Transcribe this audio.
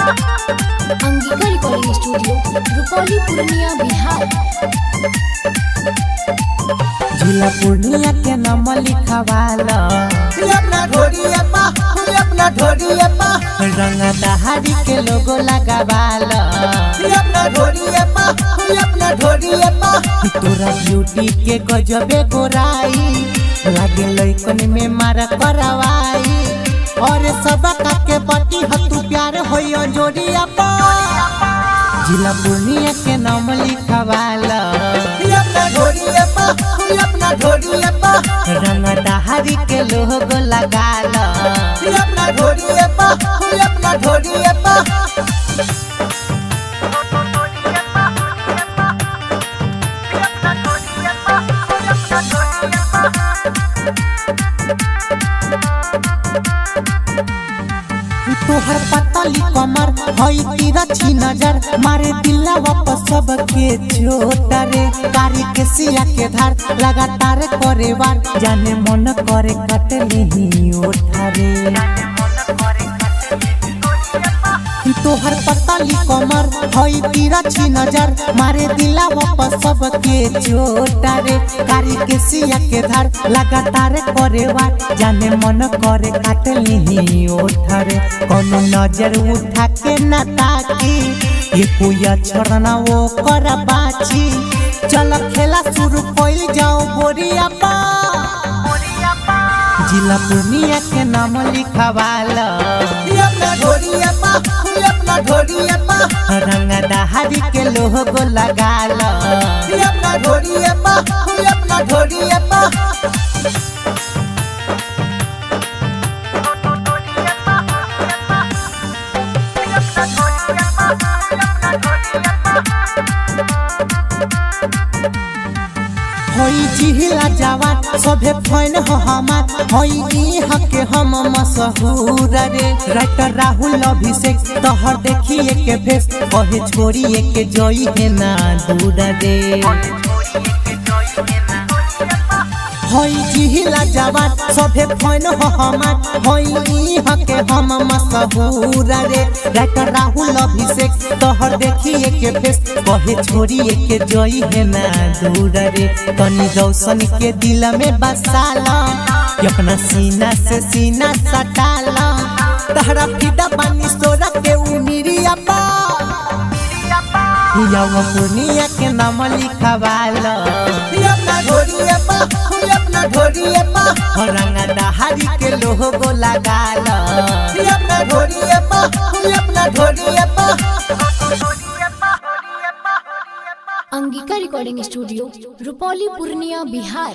Angika recording studio Rupauli Purnia Bihar. जिला पूर्णिया के नाम लिखवाला अपना ढोरिया पा रंग दहाड़ी के लोगो लगावाला अपना ढोरिया पा तोरा ब्यूटी के गजबे गोराई लागे लइकन में मार करवाई और सब के पति हतु प्यार होइयो जोड़िया पा जिला पूर्णिया के नाम लिखवाला अपना ढोरिया पा रंग दहाड़ी के लोगो लगाला अपना ढोरिया पा तोहर पतली कमर हई तिरछी नजर मारे दिला वापस सबके छोटा रे कारी के सिया के धार लगातार करे वार जाने मन करे कटली ओठा रे तोहर पतली कमर हई तिरछी नजर मारे दिला वापस सबके छोटा रे कारी के सिया के धार लगातार करे वार जाने मन करे काटली ओठा रे कोनो नजर उठा के न ताकी ये कोई अक्षर ना वो कर बाची चल खेला शुरू कइल जाओ बोरिया पा जिला पूर्णिया के नाम लिखवाला अपना ढोरिया पा रंग दहाड़ी के लोगो लगाला अपना ढोरिया पा होई जिहिला जवान सभे फैन हो हमार होई इहाँ के हम मशहूर रे राइटर राहुल अभिषेक तोहर देखिए के भेस कहे छोड़िए के जोई है ना दूर रे होई जिहिला जवान सभे फैन हो हमार होई इहाँ के हम मशहूर रे राइटर राहुल अभिषेक तोहर देखिए के भेस कहे छोड़िए के जोई है ना दूर रे तनी रौशन के दिल में बसाला अपना सीना से सीना सटाला तहरा फिदा पानी सोरा के उमिरिया पा यावा पूर्णिया के नाम लिखवाला अपना ढोरिया पा रंग दहाड़ी के लोगो लगाला अपना ढोरिया पा अंगिका रिकॉर्डिंग स्टूडियो रुपौली पूर्णिया बिहार।